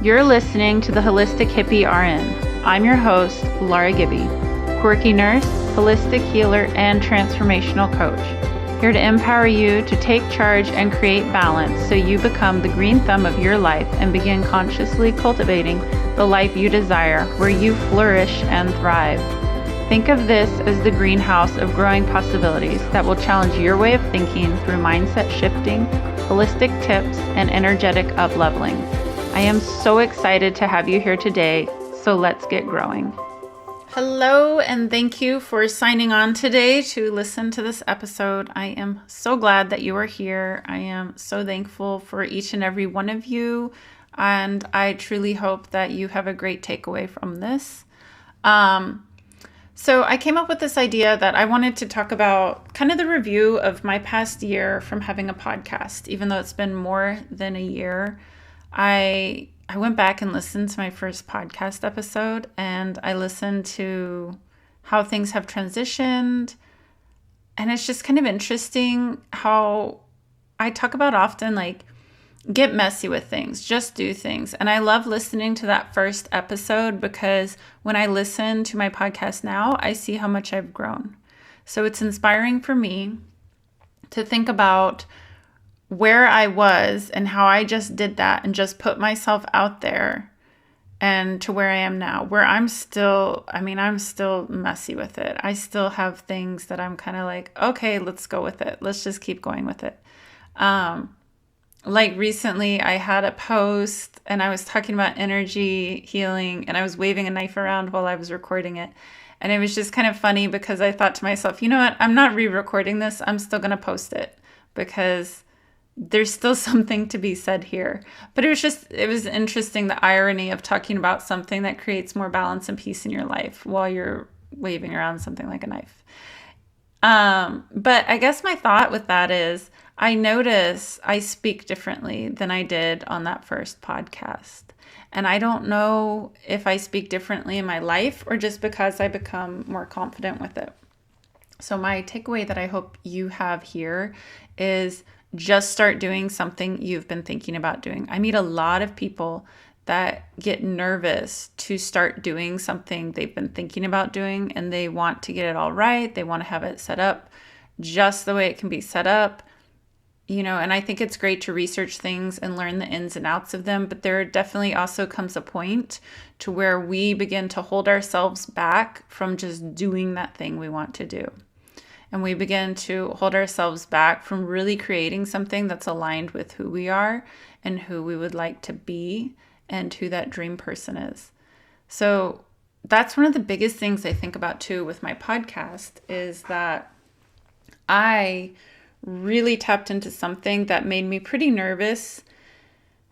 You're listening to the Holistic Hippie RN. I'm your host, Laura Gibby, quirky nurse, holistic healer, and transformational coach. Here to empower you to take charge and create balance so you become the green thumb of your life and begin consciously cultivating the life you desire, where you flourish and thrive. Think of this as the greenhouse of growing possibilities that will challenge your way of thinking through mindset shifting, holistic tips, and energetic up-leveling. I am so excited to have you here today, so let's get growing. Hello, and thank you for signing on today to listen to this episode. I am so glad that you are here. I am so thankful for each and every one of you, and I truly hope that you have a great takeaway from this. So I came up with this idea that I wanted to talk about kind of the review of my past year from having a podcast. Even though it's been more than a year, I went back and listened to my first podcast episode, and I listened to how things have transitioned. And it's just kind of interesting how I talk about often, like, get messy with things, just do things. And I love listening to that first episode because when I listen to my podcast now, I see how much I've grown. So it's inspiring for me to think about where I was and how I just did that and just put myself out there, and to where I am now, where I'm still messy with it. I still have things that I'm kind of like, okay, let's go with it. Let's just keep going with it. Like recently I had a post and I was talking about energy healing, and I was waving a knife around while I was recording it. And it was just kind of funny because I thought to myself, you know what? I'm not re-recording this. I'm still going to post it because there's still something to be said here. But it was interesting, the irony of talking about something that creates more balance and peace in your life while you're waving around something like a knife. But I guess my thought with that is, I notice I speak differently than I did on that first podcast. And I don't know if I speak differently in my life or just because I become more confident with it. So my takeaway that I hope you have here is just start doing something you've been thinking about doing. I meet a lot of people that get nervous to start doing something they've been thinking about doing, and they want to get it all right. They want to have it set up just the way it can be set up. And I think it's great to research things and learn the ins and outs of them, but there definitely also comes a point to where we begin to hold ourselves back from just doing that thing we want to do. And we begin to hold ourselves back from really creating something that's aligned with who we are and who we would like to be and who that dream person is. So that's one of the biggest things I think about too with my podcast, is that I really tapped into something that made me pretty nervous.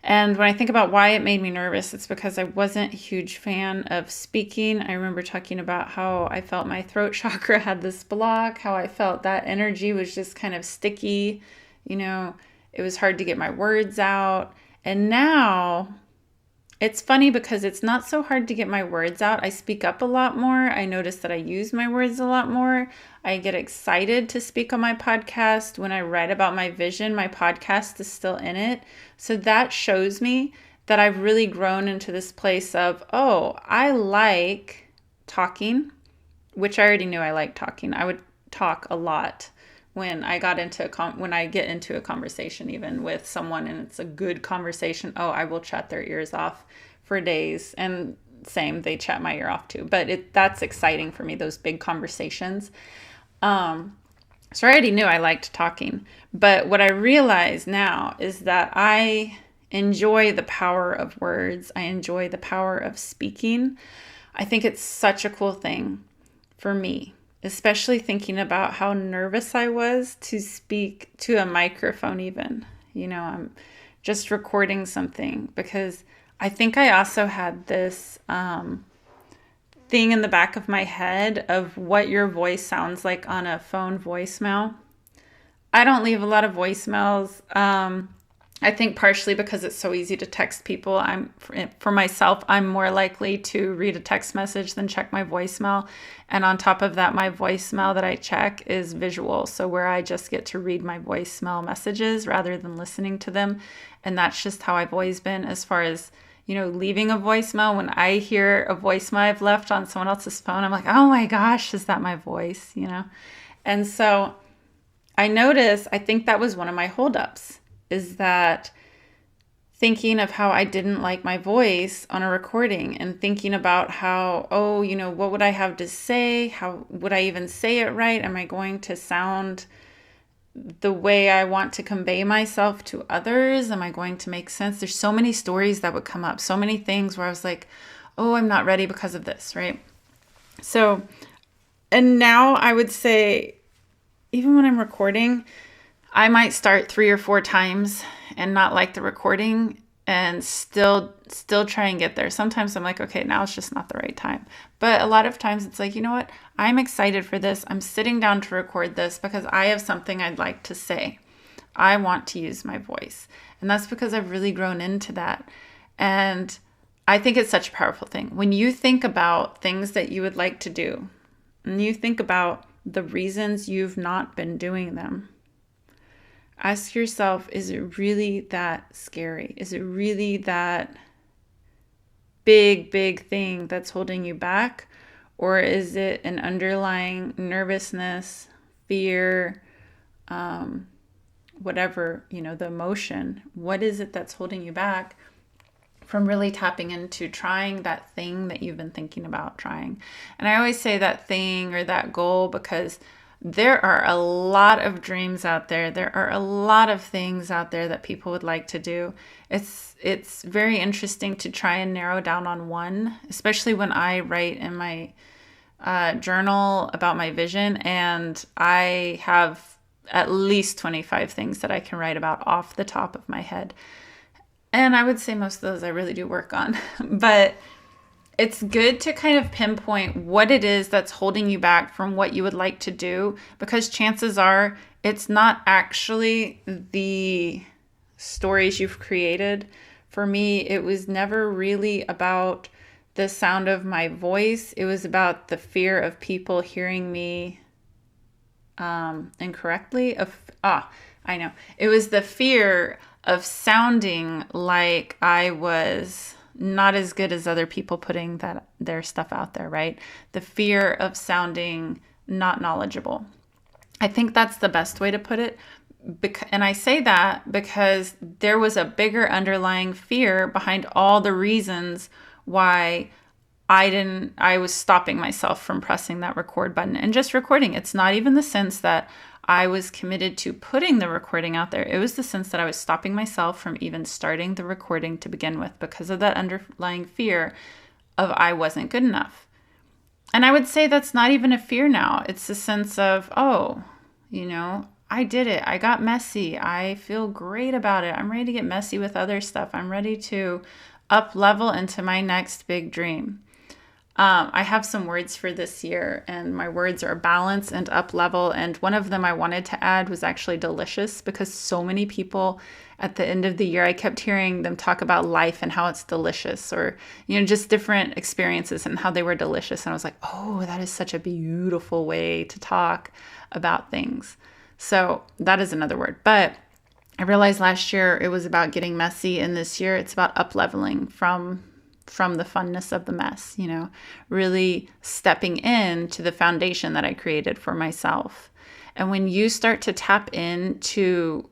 And when I think about why it made me nervous, it's because I wasn't a huge fan of speaking. I remember talking about how I felt my throat chakra had this block, how I felt that energy was just kind of sticky. It was hard to get my words out. And now it's funny because it's not so hard to get my words out. I speak up a lot more. I notice that I use my words a lot more. I get excited to speak on my podcast. When I write about my vision, my podcast is still in it. So that shows me that I've really grown into this place of, I like talking, which I already knew I liked talking. I would talk a lot when I get into a conversation, even with someone, and it's a good conversation. I will chat their ears off for days, and same, they chat my ear off too. But that's exciting for me, those big conversations. So I already knew I liked talking, but what I realize now is that I enjoy the power of words. I enjoy the power of speaking. I think it's such a cool thing for me, especially thinking about how nervous I was to speak to a microphone even. I'm just recording something, because I think I also had this thing in the back of my head of what your voice sounds like on a phone voicemail. I don't leave a lot of voicemails. I think partially because it's so easy to text people. For myself, I'm more likely to read a text message than check my voicemail. And on top of that, my voicemail that I check is visual. So where I just get to read my voicemail messages rather than listening to them. And that's just how I've always been as far as, leaving a voicemail. When I hear a voicemail I've left on someone else's phone, I'm like, oh my gosh, is that my voice? And so I think that was one of my holdups, is that thinking of how I didn't like my voice on a recording, and thinking about how, what would I have to say? How would I even say it right? Am I going to sound the way I want to convey myself to others? Am I going to make sense? There's so many stories that would come up, so many things where I was like, oh, I'm not ready because of this, right? So, and now I would say, even when I'm recording, I might start 3 or 4 times and not like the recording, and still try and get there. Sometimes I'm like, okay, now it's just not the right time. But a lot of times it's like, you know what? I'm excited for this. I'm sitting down to record this because I have something I'd like to say. I want to use my voice. And that's because I've really grown into that. And I think it's such a powerful thing. When you think about things that you would like to do, and you think about the reasons you've not been doing them, ask yourself, is it really that scary? Is it really that big, big thing that's holding you back? Or is it an underlying nervousness, fear, whatever, the emotion? What is it that's holding you back from really tapping into trying that thing that you've been thinking about trying? And I always say that thing or that goal because there are a lot of dreams out there. There are a lot of things out there that people would like to do. It's very interesting to try and narrow down on one, especially when I write in my journal about my vision, and I have at least 25 things that I can write about off the top of my head. And I would say most of those I really do work on. But it's good to kind of pinpoint what it is that's holding you back from what you would like to do, because chances are it's not actually the stories you've created. For me, it was never really about the sound of my voice. It was about the fear of people hearing me incorrectly. I know. It was the fear of sounding like I was not as good as other people putting their stuff out there, right? The fear of sounding not knowledgeable. I think that's the best way to put it. And I say that because there was a bigger underlying fear behind all the reasons why I was stopping myself from pressing that record button and just recording. It's not even the sense that I was committed to putting the recording out there. It was the sense that I was stopping myself from even starting the recording to begin with because of that underlying fear of I wasn't good enough. And I would say that's not even a fear now. It's a sense of, I did it. I got messy. I feel great about it. I'm ready to get messy with other stuff. I'm ready to up level into my next big dream. I have some words for this year, and my words are balance and up level. And one of them I wanted to add was actually delicious, because so many people at the end of the year, I kept hearing them talk about life and how it's delicious, or, just different experiences and how they were delicious. And I was like, oh, that is such a beautiful way to talk about things. So that is another word. But I realized last year it was about getting messy, and this year it's about up leveling from the funness of the mess, really stepping into the foundation that I created for myself. And when you start to tap into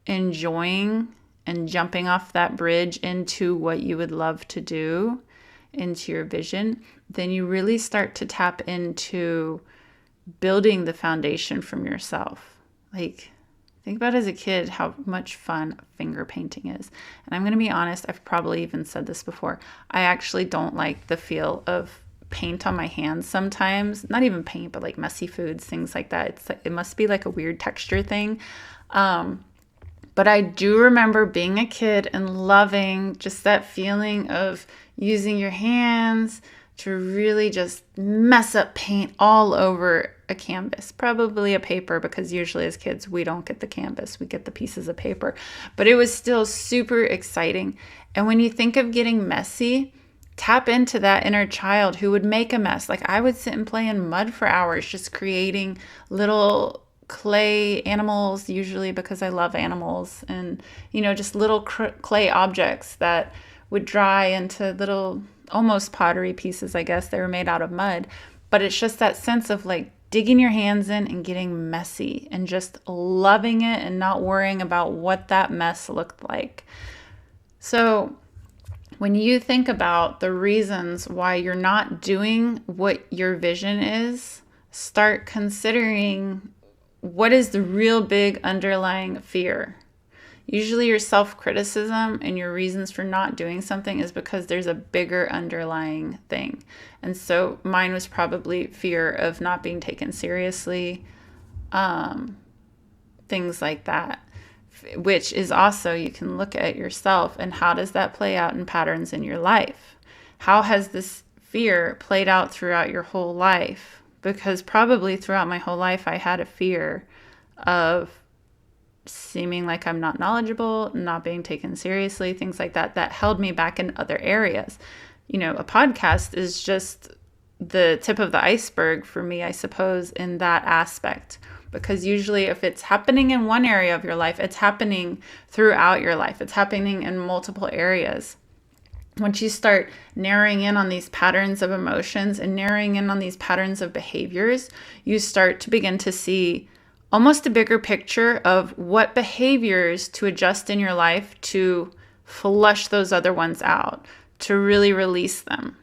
enjoying and jumping off that bridge into what you would love to do, into your vision, then you really start to tap into building the foundation from yourself. Like, think about as a kid how much fun finger painting is. And I'm going to be honest, I've probably even said this before. I actually don't like the feel of paint on my hands sometimes. Not even paint, but like messy foods, things like that. It must be like a weird texture thing. But I do remember being a kid and loving just that feeling of using your hands to really just mess up paint all over a canvas, probably a paper, because usually as kids, we don't get the canvas, we get the pieces of paper, but it was still super exciting. And when you think of getting messy, tap into that inner child who would make a mess. Like, I would sit and play in mud for hours, just creating little clay animals, usually because I love animals, and, just little clay objects that would dry into little, almost pottery pieces, I guess. They were made out of mud. But it's just that sense of like digging your hands in and getting messy and just loving it and not worrying about what that mess looked like. So when you think about the reasons why you're not doing what your vision is, start considering what is the real big underlying fear. Usually your self-criticism and your reasons for not doing something is because there's a bigger underlying thing. And so mine was probably fear of not being taken seriously, things like that, which is also, you can look at yourself and how does that play out in patterns in your life? How has this fear played out throughout your whole life? Because probably throughout my whole life, I had a fear of seeming like I'm not knowledgeable, not being taken seriously, things like that, that held me back in other areas. You know, a podcast is just the tip of the iceberg for me, I suppose, in that aspect. Because usually if it's happening in one area of your life, it's happening throughout your life. It's happening in multiple areas. Once you start narrowing in on these patterns of emotions and narrowing in on these patterns of behaviors, you start to begin to see almost a bigger picture of what behaviors to adjust in your life to flush those other ones out, to really release them.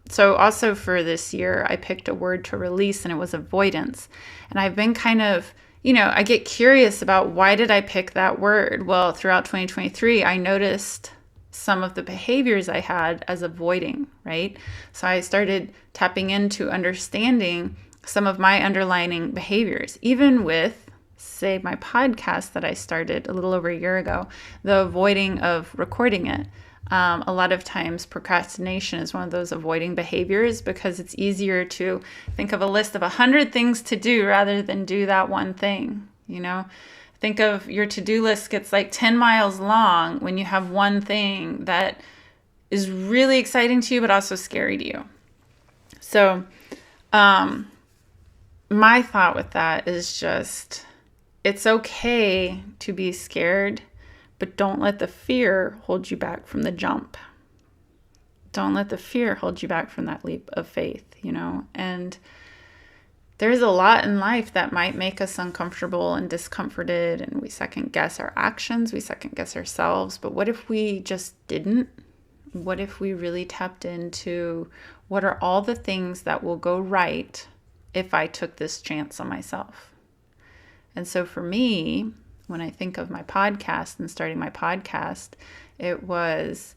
So also for this year, I picked a word to release, and it was avoidance. And I've been kind of, I get curious about why did I pick that word? Well, throughout 2023, I noticed some of the behaviors I had as avoiding, right? So I started tapping into understanding some of my underlying behaviors, even with, say, my podcast that I started a little over a year ago, the avoiding of recording it. A lot of times procrastination is one of those avoiding behaviors because it's easier to think of a list of 100 things to do rather than do that one thing. Think of your to-do list gets like 10 miles long when you have one thing that is really exciting to you but also scary to you. So my thought with that is just, it's okay to be scared, but don't let the fear hold you back from the jump. Don't let the fear hold you back from that leap of faith, And there's a lot in life that might make us uncomfortable and discomforted, and we second guess our actions, we second guess ourselves. But what if we just didn't? What if we really tapped into what are all the things that will go right if I took this chance on myself? And so for me, when I think of my podcast and starting my podcast, it was,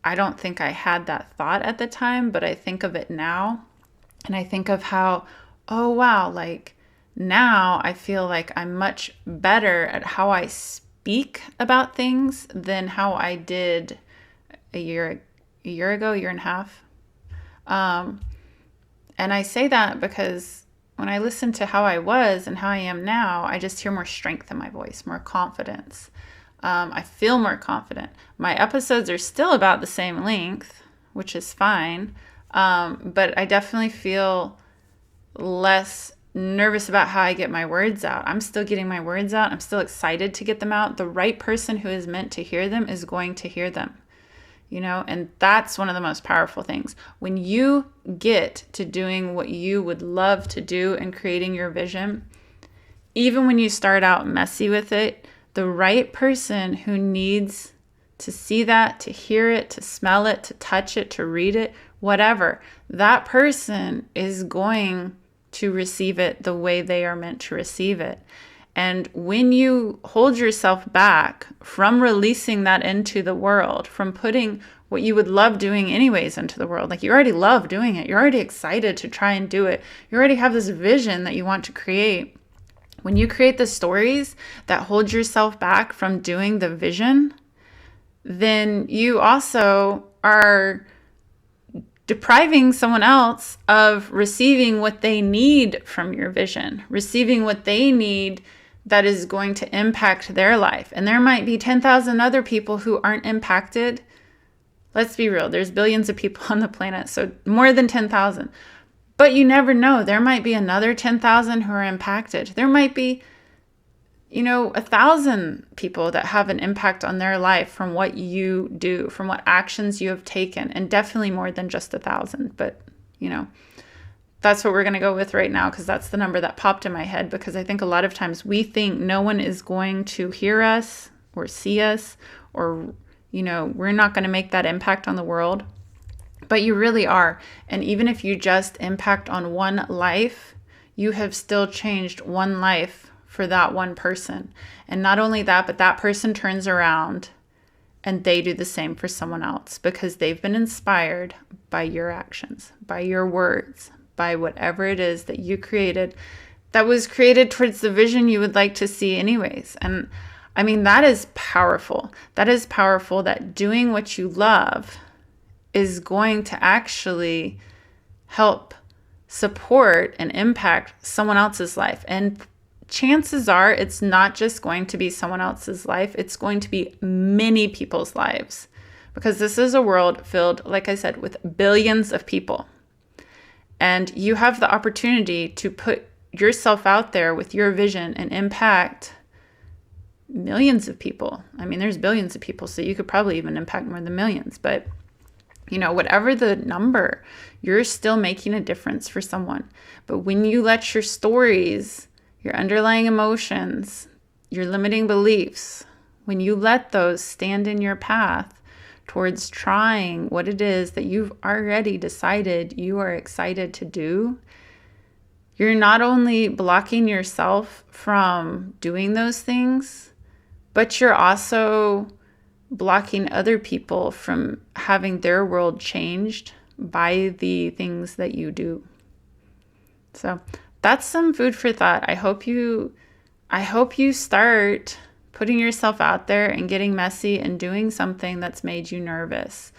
I don't think I had that thought at the time, but I think of it now. And I think of how, oh, wow, like now I feel like I'm much better at how I speak about things than how I did a year ago, year and a half. And I say that because when I listen to how I was and how I am now, I just hear more strength in my voice, more confidence. I feel more confident. My episodes are still about the same length, which is fine. But I definitely feel less nervous about how I get my words out. I'm still getting my words out. I'm still excited to get them out. The right person who is meant to hear them is going to hear them. And that's one of the most powerful things. When you get to doing what you would love to do and creating your vision, even when you start out messy with it, the right person who needs to see that, to hear it, to smell it, to touch it, to read it, whatever, that person is going to receive it the way they are meant to receive it. And when you hold yourself back from releasing that into the world, from putting what you would love doing anyways into the world, like you already love doing it, you're already excited to try and do it, you already have this vision that you want to create. When you create the stories that hold yourself back from doing the vision, then you also are depriving someone else of receiving what they need from your vision, receiving what they need that is going to impact their life. And there might be 10,000 other people who aren't impacted. Let's be real, there's billions of people on the planet, so more than 10,000. But you never know, there might be another 10,000 who are impacted. There might be, 1,000 people that have an impact on their life from what you do, from what actions you have taken, and definitely more than just 1,000. But, that's what we're going to go with right now, because that's the number that popped in my head, because I think a lot of times we think no one is going to hear us or see us, or, we're not going to make that impact on the world. But you really are. And even if you just impact on one life, you have still changed one life for that one person. And not only that, but that person turns around and they do the same for someone else, because they've been inspired by your actions, by your words, by whatever it is that you created, that was created towards the vision you would like to see anyways. And I mean, that is powerful. That is powerful, that doing what you love is going to actually help support and impact someone else's life. And chances are it's not just going to be someone else's life, it's going to be many people's lives. Because this is a world filled, like I said, with billions of people. And you have the opportunity to put yourself out there with your vision and impact millions of people. I mean, there's billions of people, so you could probably even impact more than millions. But, whatever the number, you're still making a difference for someone. But when you let your stories, your underlying emotions, your limiting beliefs, when you let those stand in your path towards trying what it is that you've already decided you are excited to do, you're not only blocking yourself from doing those things, but you're also blocking other people from having their world changed by the things that you do. So that's some food for thought. I hope you start putting yourself out there and getting messy and doing something that's made you nervous.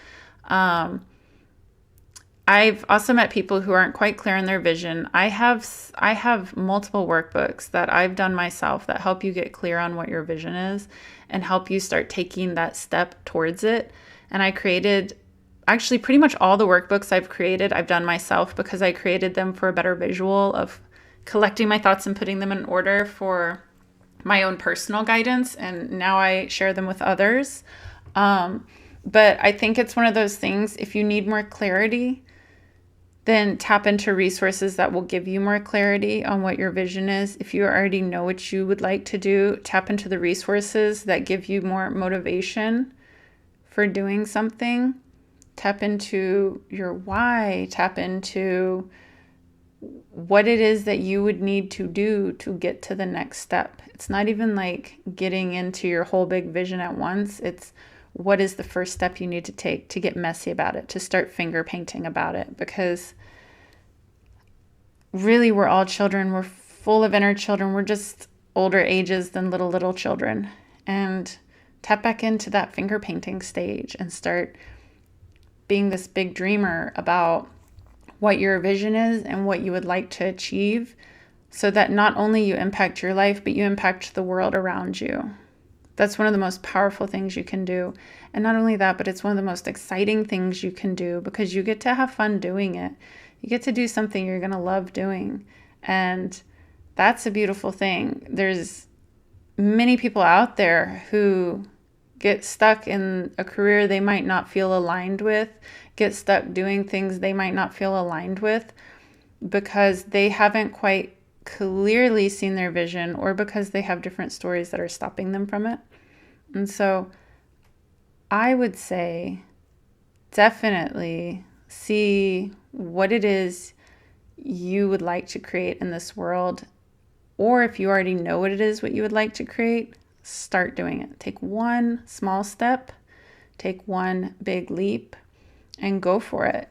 I've also met people who aren't quite clear on their vision. I have multiple workbooks that I've done myself that help you get clear on what your vision is and help you start taking that step towards it. And I created, actually pretty much all the workbooks I've done myself, because I created them for a better visual of collecting my thoughts and putting them in order for my own personal guidance. And now I share them with others. But I think it's one of those things, if you need more clarity, then tap into resources that will give you more clarity on what your vision is. If you already know what you would like to do, tap into the resources that give you more motivation for doing something. Tap into your why. Tap into what it is that you would need to do to get to the next step. It's not even like getting into your whole big vision at once. It's what is the first step you need to take to get messy about it, to start finger painting about it. Because really, we're all children. We're full of inner children. We're just older ages than little children. And tap back into that finger painting stage and start being this big dreamer about what your vision is and what you would like to achieve, so that not only you impact your life, but you impact the world around you. That's one of the most powerful things you can do. And not only that, but it's one of the most exciting things you can do, because you get to have fun doing it. You get to do something you're going to love doing. And that's a beautiful thing. There's many people out there who get stuck in a career they might not feel aligned with, get stuck doing things they might not feel aligned with, because they haven't quite clearly seen their vision, or because they have different stories that are stopping them from it. And so I would say definitely see what it is you would like to create in this world, or if you already know what it is, what you would like to create, start doing it. Take one small step, take one big leap, and go for it.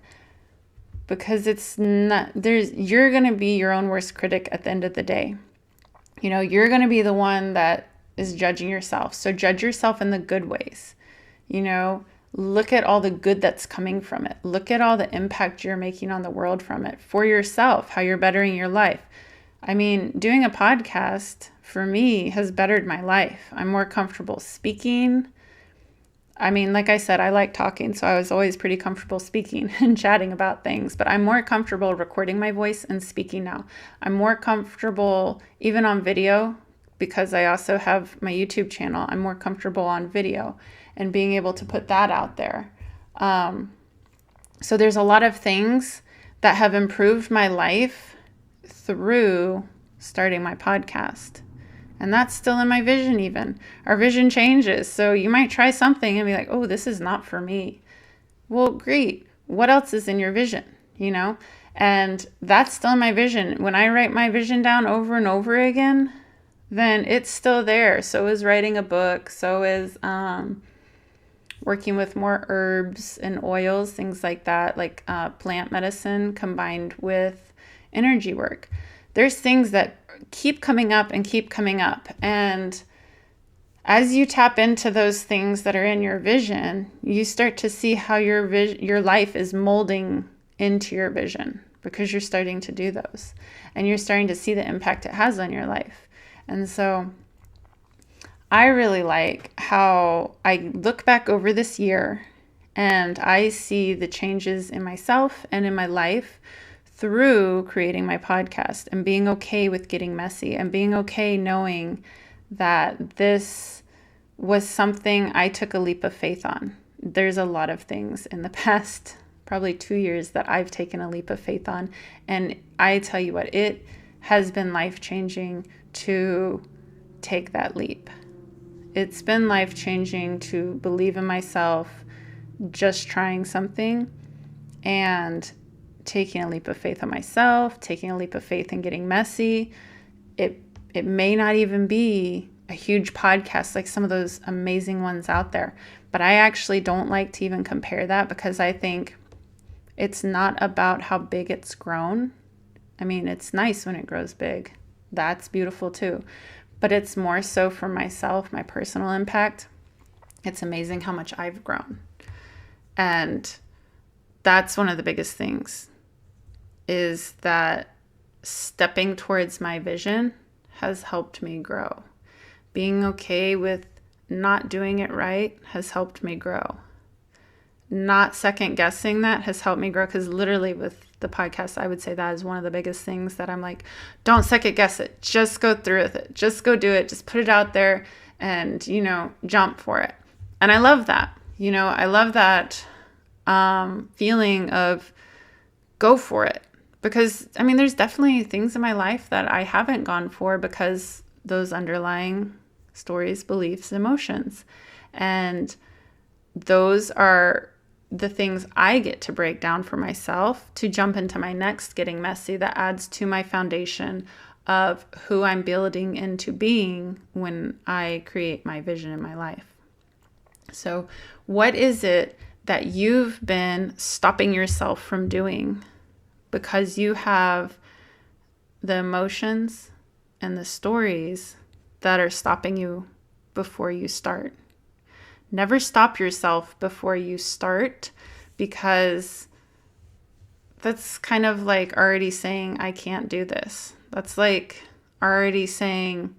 Because you're going to be your own worst critic at the end of the day. You're going to be the one that is judging yourself. So judge yourself in the good ways. Look at all the good that's coming from it. Look at all the impact you're making on the world from it, for yourself, how you're bettering your life. I mean, doing a podcast for me has bettered my life. I'm more comfortable speaking. I mean, like I said, I like talking, so I was always pretty comfortable speaking and chatting about things, but I'm more comfortable recording my voice and speaking now. I'm more comfortable even on video, because I also have my YouTube channel. I'm more comfortable on video and being able to put that out there. So there's a lot of things that have improved my life through starting my podcast. And that's still in my vision even. Our vision changes. So you might try something and be like, oh, this is not for me. Well, great. What else is in your vision? And that's still in my vision. When I write my vision down over and over again, then it's still there. So is writing a book. So is working with more herbs and oils, things like that, like plant medicine combined with energy work. There's things that keep coming up and keep coming up. And as you tap into those things that are in your vision, you start to see how your life is molding into your vision, because you're starting to do those and you're starting to see the impact it has on your life. And so I really like how I look back over this year and I see the changes in myself and in my life through creating my podcast and being okay with getting messy and being okay knowing that this was something I took a leap of faith on. There's a lot of things in the past, probably 2 years, that I've taken a leap of faith on. And I tell you what, it has been life-changing to take that leap. It's been life-changing to believe in myself, just trying something and taking a leap of faith on myself, taking a leap of faith in getting messy. It may not even be a huge podcast like some of those amazing ones out there, but I actually don't like to even compare that, because I think it's not about how big it's grown. I mean, it's nice when it grows big. That's beautiful too. But it's more so for myself, my personal impact. It's amazing how much I've grown. And that's one of the biggest things, is that stepping towards my vision has helped me grow. Being okay with not doing it right has helped me grow. Not second guessing that has helped me grow, because literally with the podcast, I would say that is one of the biggest things that I'm like, don't second guess it. Just go through with it. Just go do it. Just put it out there and, jump for it. And I love that. I love that feeling of go for it. Because, there's definitely things in my life that I haven't gone for because those underlying stories, beliefs, emotions. And those are the things I get to break down for myself to jump into my next getting messy that adds to my foundation of who I'm building into being when I create my vision in my life. So what is it that you've been stopping yourself from doing because you have the emotions and the stories that are stopping you before you start? Never stop yourself before you start, because that's kind of like already saying, I can't do this. That's like already saying,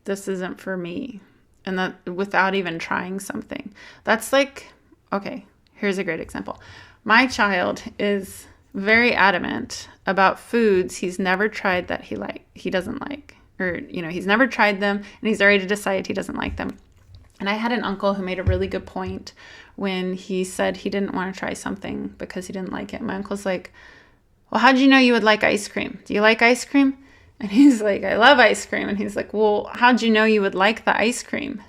this isn't for me. And that without even trying something. That's like, okay, here's a great example. My child is very adamant about foods he's never tried that he doesn't like. Or, he's never tried them and he's already decided he doesn't like them. And I had an uncle who made a really good point when he said he didn't want to try something because he didn't like it. My uncle's like, well, how'd you know you would like ice cream? Do you like ice cream? And he's like, I love ice cream. And he's like, well, how'd you know you would like the ice cream?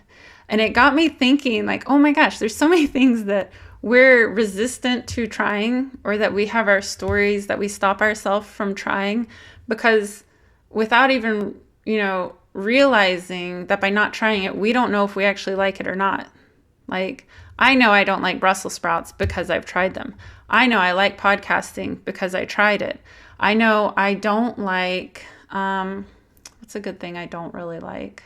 And it got me thinking, like, oh my gosh, there's so many things that we're resistant to trying, or that we have our stories that we stop ourselves from trying because without even, realizing that by not trying it, we don't know if we actually like it or not. Like, I know I don't like Brussels sprouts because I've tried them. I know I like podcasting because I tried it. I know I don't like, what's a good thing I don't really like?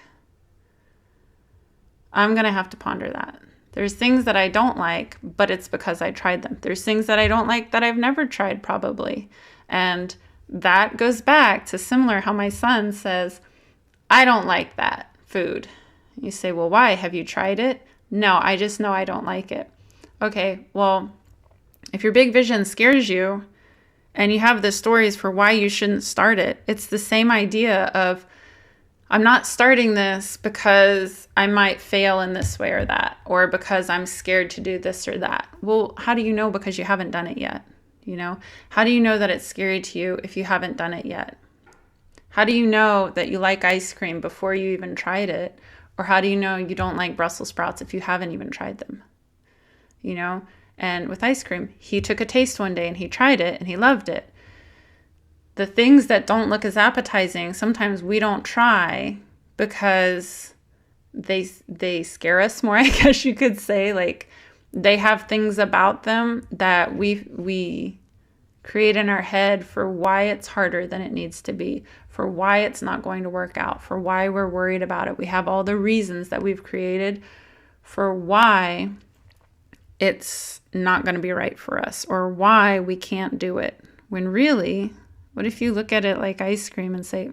I'm going to have to ponder that. There's things that I don't like, but it's because I tried them. There's things that I don't like that I've never tried probably. And that goes back to similar how my son says, I don't like that food. You say, well, why? Have you tried it? No, I just know I don't like it. Okay, well, if your big vision scares you and you have the stories for why you shouldn't start it, it's the same idea of, I'm not starting this because I might fail in this way or that, or because I'm scared to do this or that. Well, how do you know? Because you haven't done it yet. How do you know that it's scary to you if you haven't done it yet? How do you know that you like ice cream before you even tried it? Or how do you know you don't like Brussels sprouts if you haven't even tried them? And with ice cream, he took a taste one day and he tried it and he loved it. The things that don't look as appetizing, sometimes we don't try because they scare us more, I guess you could say. Like, they have things about them that we create in our head for why it's harder than it needs to be, for why it's not going to work out, for why we're worried about it. We have all the reasons that we've created for why it's not going to be right for us, or why we can't do it. When really, what if you look at it like ice cream and say,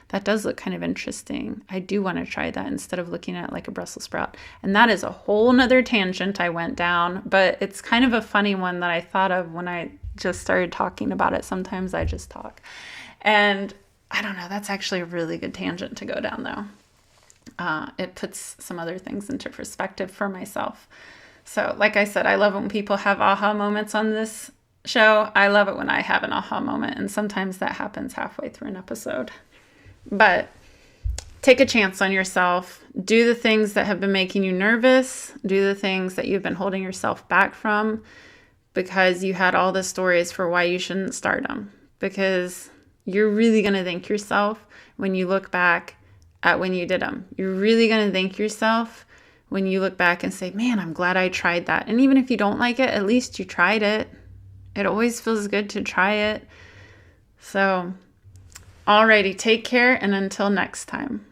that does look kind of interesting. I do want to try that, instead of looking at it like a Brussels sprout. And that is a whole nother tangent I went down, but it's kind of a funny one that I thought of when I just started talking about it. Sometimes I just talk. And I don't know, that's actually a really good tangent to go down, though. It puts some other things into perspective for myself. So like I said, I love it when people have aha moments on this show. I love it when I have an aha moment, and sometimes that happens halfway through an episode. But take a chance on yourself. Do the things that have been making you nervous. Do the things that you've been holding yourself back from because you had all the stories for why you shouldn't start them. Because you're really going to thank yourself when you look back at when you did them. You're really going to thank yourself when you look back and say, man, I'm glad I tried that. And even if you don't like it, at least you tried it. It always feels good to try it. So, alrighty, take care, and until next time.